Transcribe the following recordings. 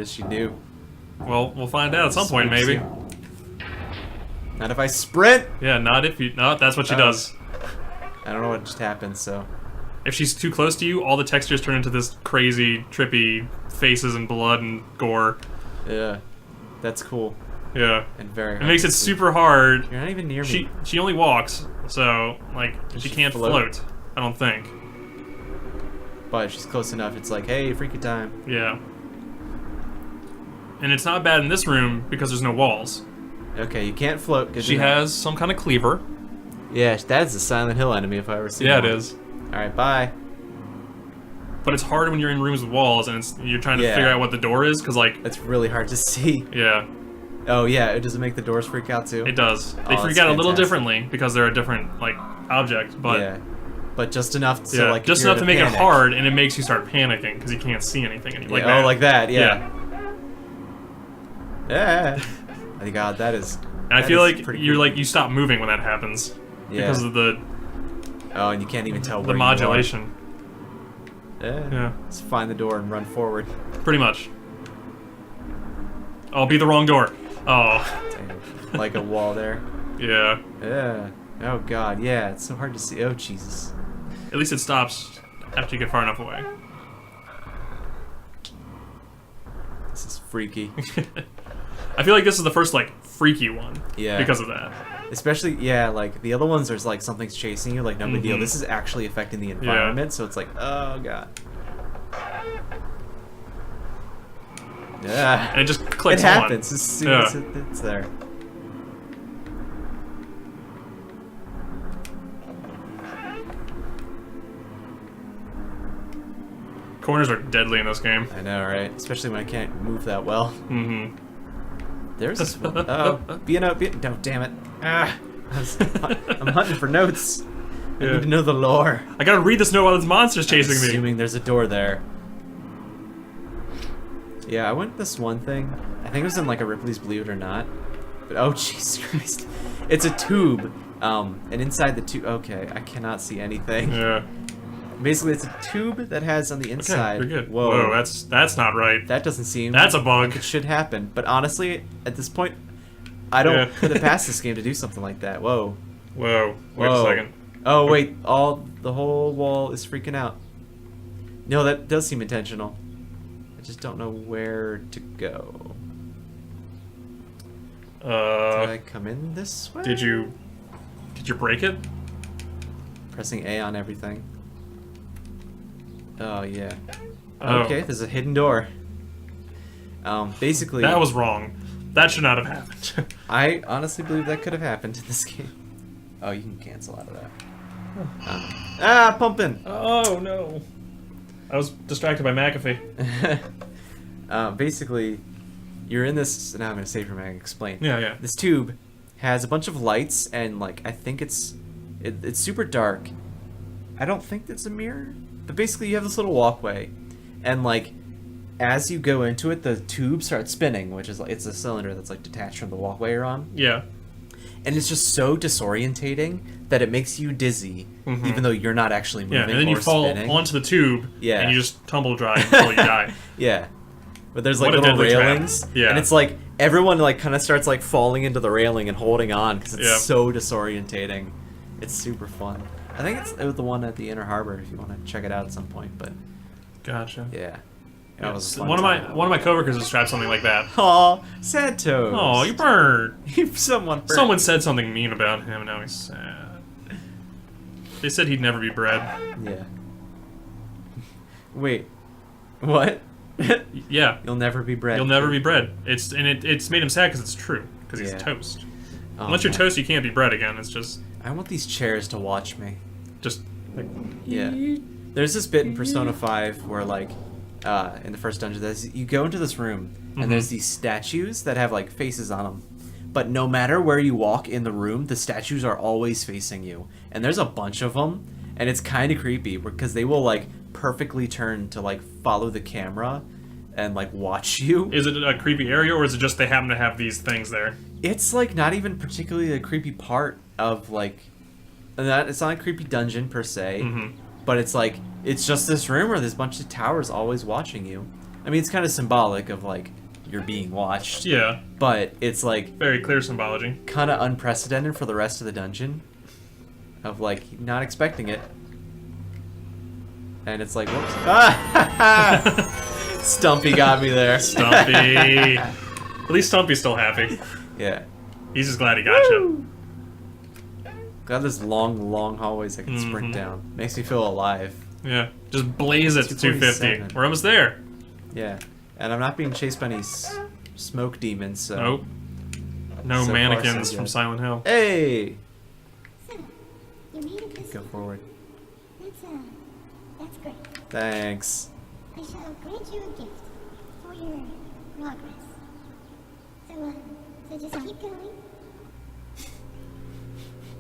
does she do? Well, we'll find out at some point, maybe. Not if I sprint! Yeah, not if you... No, that's what she does. I don't know what just happened, so... If she's too close to you, all the textures turn into this crazy, trippy faces and blood and gore. Yeah. That's cool. Yeah. And very hard. It makes it super hard. You're not even near me. She only walks, so, like, she can't float, I don't think. But if she's close enough, it's like, hey, freaky time. Yeah. And it's not bad in this room because there's no walls. Okay, you can't float. She has some kind of cleaver. Yeah, that's a Silent Hill enemy if I ever seen one. Yeah, it is. Alright, bye. But it's hard when you're in rooms with walls and you're trying to figure out what the door is, because, like... It's really hard to see. Yeah. Oh, yeah, does it make the doors freak out, too? It does. They freak out a little differently, because they're a different, like, object, but... Yeah. But just enough to, like, just enough to make it hard, and it makes you start panicking, because you can't see anything anymore. Yeah, like that, yeah. My God, that is... And I feel like you're like, you stop moving when that happens. Yeah. Because of the... Oh, and you can't even tell where the modulation. Yeah. Let's find the door and run forward. Pretty much. Oh, be the wrong door. Oh. Damn. Like a wall there. Yeah. Yeah. Oh God, yeah, it's so hard to see. Oh Jesus. At least it stops after you get far enough away. This is freaky. I feel like this is the first, like, freaky one. Yeah. Because of that. Especially, yeah, like, the other ones, there's, like, something's chasing you, like, no big deal. This is actually affecting the environment, so it's like, oh, God. Yeah. And it just clicks on. It happens as soon as it's there. Corners are deadly in this game. I know, right? Especially when I can't move that well. Mm-hmm. There's this one. Oh, no, damn it. Ah, I'm hunting for notes. I need to know the lore. I gotta read this note while this monster's chasing me. Assuming there's a door there. Yeah, I went this one thing. I think it was in like a Ripley's Believe It or Not. But oh Jesus Christ. It's a tube. And inside the tube, okay, I cannot see anything. Yeah. Basically, it's a tube that has on the inside. Okay, you're good. Whoa, that's not right. That doesn't seem. That's a bug. Like it should happen, but honestly, at this point, I don't put it past this game to do something like that. Whoa. Whoa. Wait a second. Oh wait, the whole wall is freaking out. No, that does seem intentional. I just don't know where to go. Did I come in this way? Did you break it? Pressing A on everything. Oh yeah. Oh. Okay, there's a hidden door. Basically. That was wrong. That should not have happened. I honestly believe that could have happened in this game. Oh, you can cancel out of that. Pumping. Oh no. I was distracted by McAfee. Basically, you're in this. Now I'm gonna save for Mag. Explain. Yeah. This tube has a bunch of lights, and like I think it's super dark. I don't think it's a mirror. But basically, you have this little walkway, and like, as you go into it, the tube starts spinning, which is like it's a cylinder that's like detached from the walkway you're on. Yeah. And it's just so disorientating that it makes you dizzy, even though you're not actually moving. Yeah, and then you fall onto the tube, and you just tumble dry until you die. Yeah. But there's like little railings, and it's like everyone like kind of starts like falling into the railing and holding on because it's so disorientating. It's super fun. I think it was the one at the Inner Harbor if you want to check it out at some point, but gotcha. Yeah. One of my coworkers described something like that. Aw, sad toast. Oh, you burned. Someone said something mean about him, and now he's sad. They said he'd never be bred. Yeah. Wait. What? Yeah. You'll never be bred. You'll never be bred. It's made him sad because it's true. Because he's toast. Oh, unless you're toast, you can't be bred again. It's just. I want these chairs to watch me. Just. Like, yeah. There's this bit in Persona 5 where like. In the first dungeon, you go into this room, and there's these statues that have, like, faces on them. But no matter where you walk in the room, the statues are always facing you. And there's a bunch of them, and it's kind of creepy, because they will, like, perfectly turn to, like, follow the camera and, like, watch you. Is it a creepy area, or is it just they happen to have these things there? It's, like, not even particularly a creepy part of, like... It's not a creepy dungeon, per se. But it's like, it's just this room where there's a bunch of towers always watching you. I mean, it's kind of symbolic of like you're being watched. Yeah. But it's like Very clear symbology. kind of unprecedented for the rest of the dungeon. Of like not expecting it. And it's like, whoops. Stumpy got me there. Stumpy. At least Stumpy's still happy. Yeah. He's just glad he got you. Got this long hallways I can sprint down. Makes me feel alive. Yeah. Just blaze it to 250. 247. We're almost there. Yeah. And I'm not being chased by any smoke demons, so... Nope. No So far, mannequins so from good. Silent Hill. Hey! So, you made it this Go far. forward. That's great. Thanks. I shall grant you a gift for your progress. So just keep going.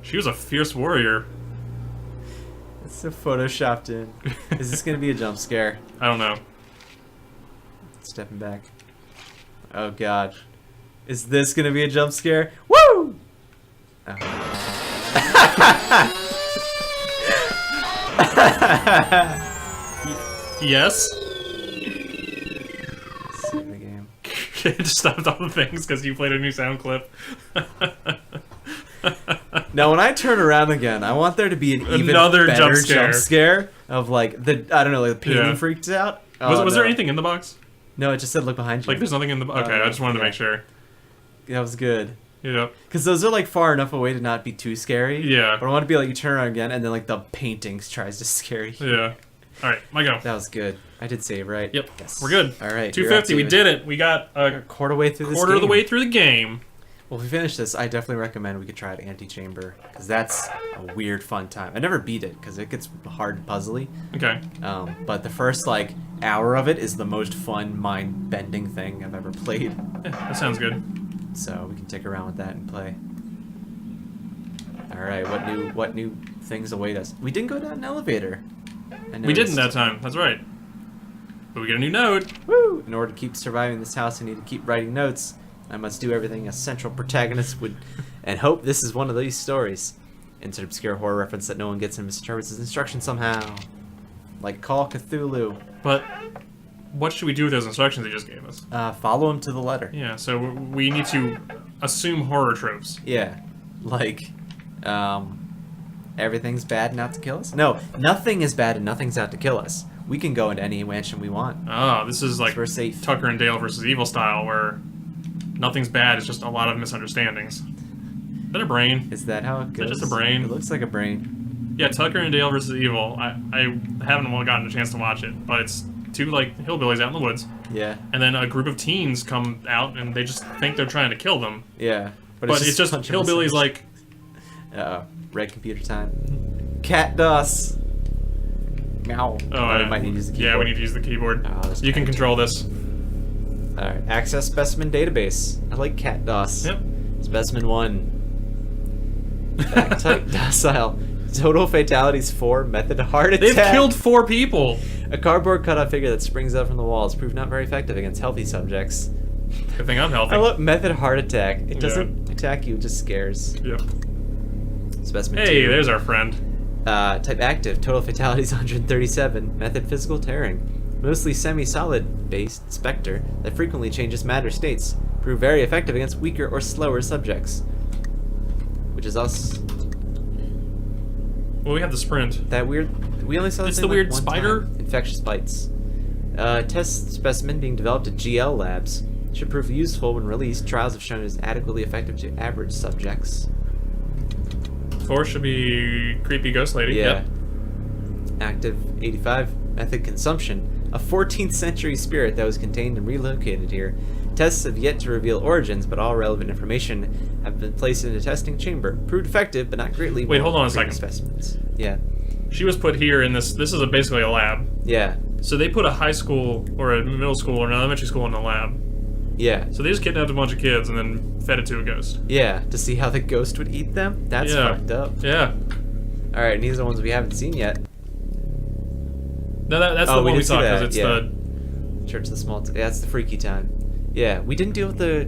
She was a fierce warrior. It's so photoshopped in. Is this gonna be a jump scare? I don't know. Stepping back. Oh god. Is this gonna be a jump scare? Woo! Oh. Yes? Save the game. It just stopped all the things because you played a new sound clip. Now, when I turn around again, I want there to be an even Another better jump scare. jump scare of like the I don't know, like the painting Yeah. freaked out. Was Oh, there no. anything in the box? No, it just said look behind you. Like, there's nothing in the box? Okay, I just wanted to yeah. make sure. That was good. Yep. Because those are like far enough away to not be too scary. Yeah. But I want to be like you turn around again and then like the painting tries to scare you. Yeah. Alright, my go. That was good. I did save, right? Yep. Yes. We're good. All right. 250, we did it. We got a Quarter way through this quarter of the game. way through the game. Well, if we finish this, I definitely recommend we could try it Antechamber, because that's a weird, fun time. I never beat it, because it gets hard and puzzly. Okay. But the first, like, hour of it is the most fun, mind-bending thing I've ever played. Yeah, that sounds good. So we can take around with that and play. Alright, what new things await us? We didn't go down an elevator. We didn't that time. That's right. But we get a new node. Woo! In order to keep surviving this house, I need to keep writing notes. I must do everything a central protagonist would, and hope this is one of these stories. Insert obscure horror reference that no one gets and misinterprets his instructions somehow. Like Call Cthulhu. But what should we do with those instructions he just gave us? Follow him to the letter. Yeah, so we need to assume horror tropes. Yeah. Like, everything's bad and out to kill us? No, nothing is bad and nothing's out to kill us. We can go into any mansion we want. Ah, this is like We're safe. Tucker and Dale versus Evil style, where nothing's bad, it's just a lot of misunderstandings. Is that a brain? Is that how it goes? just a brain? It looks like a brain. Yeah, Tucker and Dale versus Evil. I haven't gotten a chance to watch it, but it's two like hillbillies out in the woods, Yeah. and then a group of teens come out and they just think they're trying to kill them. Yeah. But it's just a bunch of hillbillies like, Uh-oh. Red computer time. Cat DOS. Meow. We might need to use the keyboard. yeah, we need to use the keyboard. Oh, this You can cat. control this. Alright. Access specimen database. I like cat DOS. Yep. Specimen 1. Back type docile. Total fatalities 4. Method heart attack. They've killed 4 people. A cardboard cutout figure that springs out from the walls proved not very effective against healthy subjects. Good thing I'm healthy. I love method heart attack. It doesn't attack you, it just scares. Yep. Specimen Hey, 2. there's our friend. Type active. Total fatalities 137. Method physical tearing. Mostly semi-solid based specter that frequently changes matter states. Prove very effective against weaker or slower subjects. Which is us. Well, we have the sprint. That weird. We only saw this It's thing the weird one spider? time. Infectious bites. Test specimen being developed at GL labs. Should prove useful when released. Trials have shown it is adequately effective to average subjects. 4 should be creepy ghost lady. Yeah. Yep. Active 85. Method consumption. A 14th century spirit that was contained and relocated here. Tests have yet to reveal origins, but all relevant information have been placed in a testing chamber. Proved effective, but not greatly. Wait, more hold on a than previous second. Specimens. Yeah. She was put here in this. This is basically a lab. Yeah. So they put a high school or a middle school or an elementary school in a lab. Yeah. So they just kidnapped a bunch of kids and then fed it to a ghost. Yeah. To see how the ghost would eat them? That's Yeah. fucked up. Yeah. Alright, and these are the ones we haven't seen yet. No, that's Oh, the we one we did see saw because that, it's yeah. the. Church of the Small... Yeah, that's the freaky time. Yeah, we didn't deal with the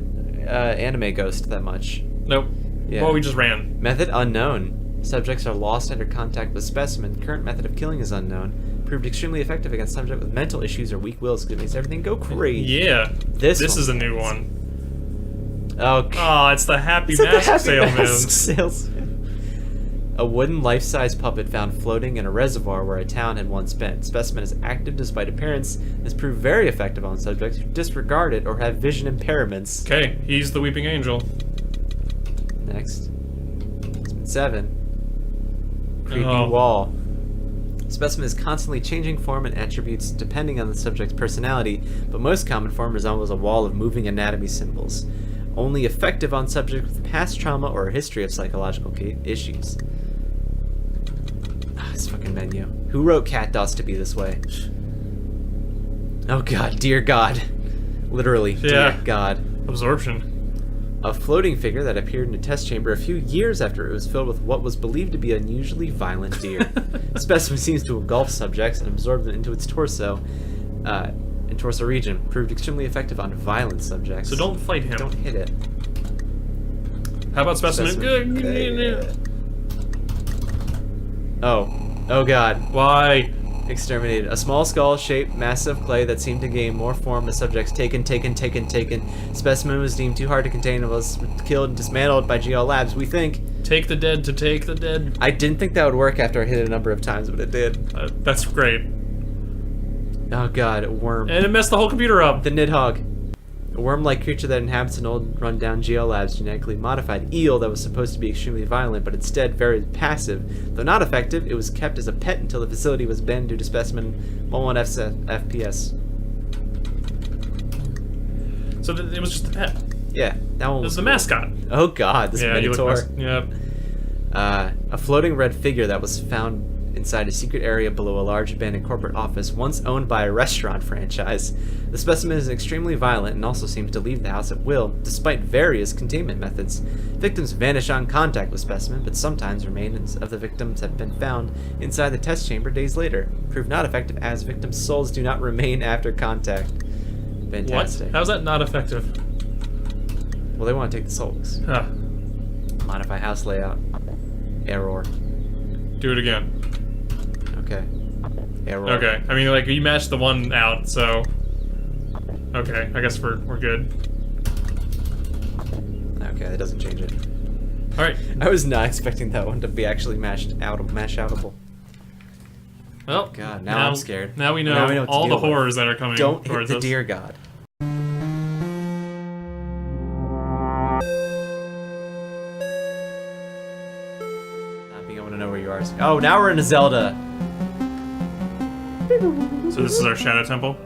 anime ghost that much. Nope. Yeah. Well, we just ran. Method unknown. Subjects are lost under contact with specimen. Current method of killing is unknown. Proved extremely effective against subject with mental issues or weak wills because it makes everything go crazy. Yeah. This is a one. new one. Oh, Oh, it's the Happy Is it the Mask Happy Salesman. Mask Salesman? A wooden life-size puppet found floating in a reservoir where a town had once been. Specimen is active despite appearance and has proved very effective on subjects who disregard it or have vision impairments. Okay, he's the Weeping Angel. Next. Specimen 7. Creepy Oh. wall. Specimen is constantly changing form and attributes depending on the subject's personality, but most common form resembles a wall of moving anatomy symbols. Only effective on subjects with past trauma or a history of psychological issues. This fucking menu. Who wrote Cat DOS to be this way? Oh god, dear god. Literally, Yeah. dear god. Absorption. A floating figure that appeared in a test chamber a few years after it was filled with what was believed to be unusually violent deer. The specimen seems to engulf subjects and absorb them into its torso, and torso region. Proved extremely effective on violent subjects. So don't fight him. Don't hit it. How about Specimen? Good. Oh god. Why? Exterminated. A small skull-shaped mass of clay that seemed to gain more form as subjects taken. Specimen was deemed too hard to contain and was killed and dismantled by GL Labs, we think. Take the dead to take the dead. I didn't think that would work after I hit it a number of times, but it did. That's great. Oh god, a worm. And it messed the whole computer up. The Nidhogg. A worm-like creature that inhabits an old, run-down GL Labs genetically modified eel that was supposed to be extremely violent, but instead very passive. Though not effective, it was kept as a pet until the facility was banned due to specimen 11 FPS. So it was just a pet. Yeah, that one It was was the cool. mascot. Oh god, this Yeah, you look Minotaur. Yep. A floating red figure that was found inside a secret area below a large abandoned corporate office once owned by a restaurant franchise. The specimen is extremely violent and also seems to leave the house at will, despite various containment methods. Victims vanish on contact with specimen, but sometimes remains of the victims have been found inside the test chamber days later. Proved not effective as victims' souls do not remain after contact. Fantastic. What? How's that not effective? Well, they want to take the souls. Huh. Modify house layout. Error. Do it again. Okay. Error. Okay. I mean, like, you matched the one out, so... Okay, I guess we're good. Okay, that doesn't change it. Alright. I was not expecting that one to be actually mash outable. Well, God, now I'm scared. Now we know, Now we know what to all the deal with. horrors that are coming Don't hit towards the us. dear god. Not being able to know where you are. Oh, now we're in a Zelda. So this is our Shadow Temple?